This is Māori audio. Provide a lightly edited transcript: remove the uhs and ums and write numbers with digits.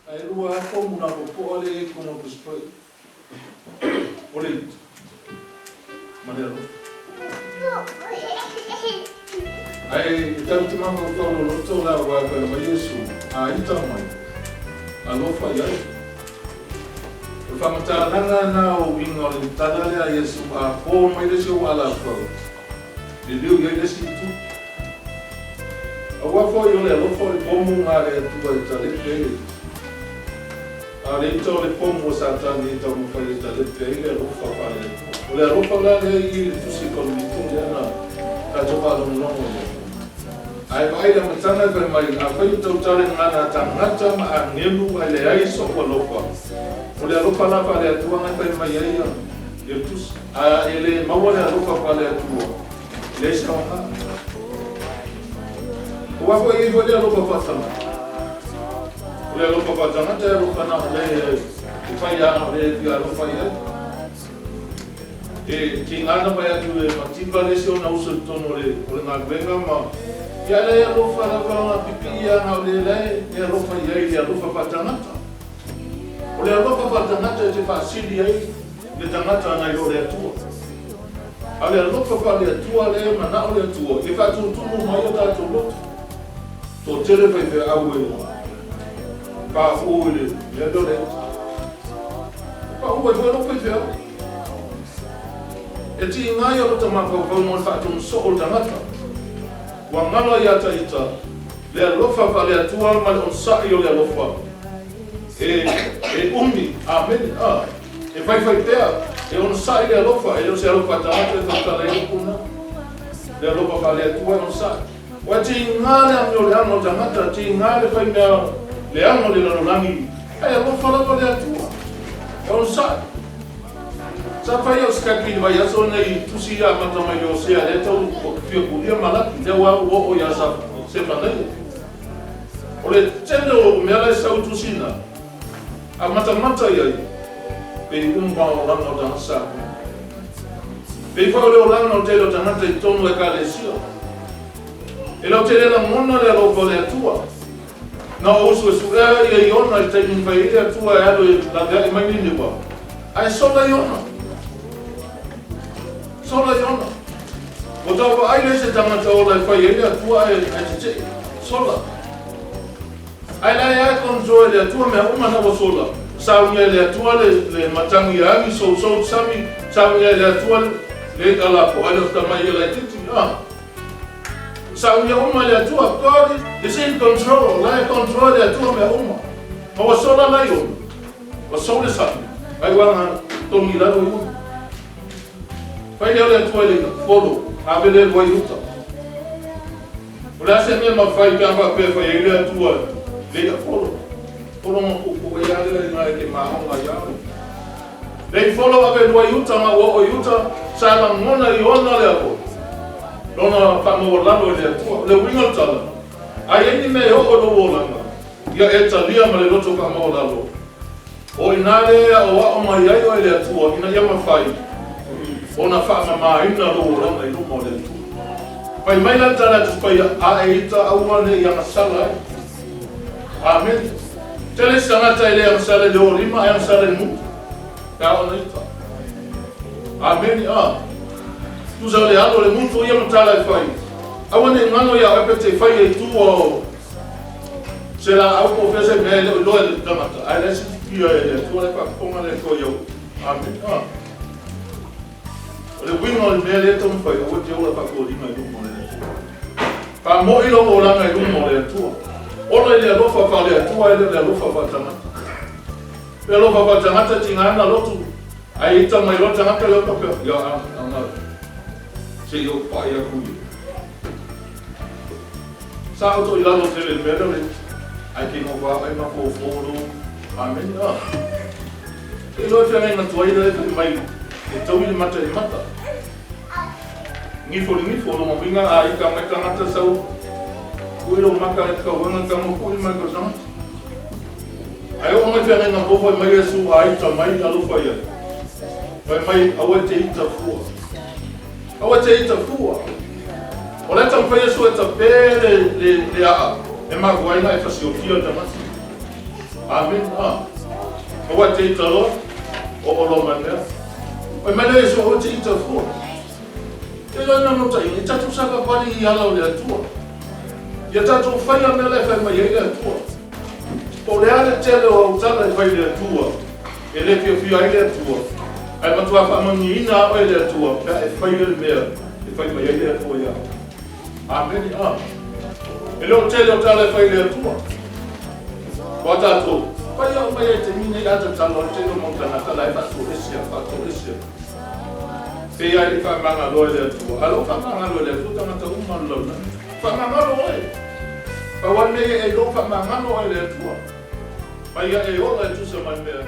Ai rua ko muna ko ole ko mo kuspo. Ole. Manero. Ai tanto mama ko lo to la wa ko ma Yesu. Ai tamai. Alo fa ya. Famata nanga na o wingo le tadale a Yesu a ko mai de so ala ko. De Diu ya de si tu. Awa fo yo le lo fo le pomo ngare tu ba tale pe. Ale to le pomo sa ta ni to mo fa le tale pe le lo fa pa le. Le lo fa la le I tu si ko ni tu ya na. Ka to ba lo no mo. Ai vai da matana pe mai a fa to tale ngana ta ngata ma a nelu ai le ai so ko lo fa. Le lo fa la pa le tu nga pe mai ai ya. Ye tu a ele ma wo le lo fa pa le tu. Le sa ha. Wafo I go there look for some. We look for some. There look for now. If I am ready, you are fire. King Anna by you, Matimbalation also tonore, or not Bengama. Yale look for a pipia, how they lay, they look for Yale, they look for Patanata. Or they look for Patanata if I see the Tanata and I go there too. I will look for the two of them and now the two. If I do two, my other to look. So tele fa fe awe pa ole le do le pa o do no fe e ti nga yo to ma ko mo fa to so o tangata wa ngalo ya ta ita le lo fa fa le tua ma on sa yo le lo fa e ummi amen e vai te e on sa le lo fa e lo se lo fa ta ta le kuna le lo fa le tua on sa Wati ngale amyo le ano tangata ti ngale fa ina le ano le langi ai lo fala pa le atua e on sa fa yo skaki va ya so nei tu si ya mata mai yo se ale to fio ku dia mala le wa o ya sa se pa nei o le tende o me ala sa tu sina a mata ya pe ba o la no dansa pe fa o la no te lo tangata tono e ka le sio e lo te la mona le lo vole tua no uso su e ona il te in vai tua e la da mai ni qua ai sola iona o dopo ai le se tamata o la fai tua e te sola ai la ya control le tua me uma na sola sa le tua le matangi ami so sami sa le tua le ala po ai sta mai le titi Sa uma le tua kori, is in control, la control le tua me uma. Ma wa sola la yo. Wa sola sa. Ai wa to mi la yo. Fai le tua le follow, ave le wa yuta. Ora se me ma fai ka va pe fai le tua le follow. Follow mo ko ya le na ke ma ma ya. Le follow ave wa yuta ma wa yuta sa la mona yona le ko. Lona fa mo lalo le wingo tala. Ai ni me o do wolanga. Ya etalia ma le loto ka mo lalo. O inale o ma ya yo le tua ina ya ma fai. Ona fa ma ina do wolanga i mo le tu. Pai mai la tala tu pai a eita au ne ya masala. Amen. Tele sana tele ya masala de orima ya masala mu. Ka ona ita. Amen. Tu já olhando le muito ia mutala fai. Awane ngano ya apete fai tu o será au professor mele o lo tamata. Ai lesi pia ele tu le pa ponga le ko yo. Amen. Le wingo mele to fai o te ola pa ko di mai mo le. Pa mo ilo o la mai mo le tu. Ola le lo fa le tu ai le lo fa tamata. Le lo fa tamata tinga na lo tu. Ai ta mai lo tamata lo pa ya se io pai a cui. Sa auto ila no tele pedale. Ai che non va mai ma po foro. Amen. E lo fai na tua ida mai. E tau il mata e mata. Ni foro mo vinga ai ka mai ka mata sau. Kuilo maka e ka wanga ka mo kuilo mai ko sa. Ai o mai fai na po mai Yesu ai ta mai alu fai. Mai awate ita fu. Awa te ita fua. O le tam fai Yesu e ta pere le a. E ma guaina e fasio fio tamati. Amen. Wa te talo o olo mana. O mana e so o te ita fu. Te lana no tai, e tatu saka pari I ala o le atua. Ia tatu whaia me le whai mai e le atua. O le ale tele o utala e whai le atua. E le pia fia e le atua. Ai matua whamani ina o e le atua. Pea e whai le mea. E whai mai e le atua ia. Amen. E leo tele o tala e whai le atua. Wa tatu. Whai au mai e te mine i ata talo o tele o montana tala e fatu esia. Se ia I whamanga loe le atua. Alo whamanga loe le atua tangata umalo na. Whamanga loe. Pawane e lo whamanga loe le atua. Mai ia e ola e tusa mai mea.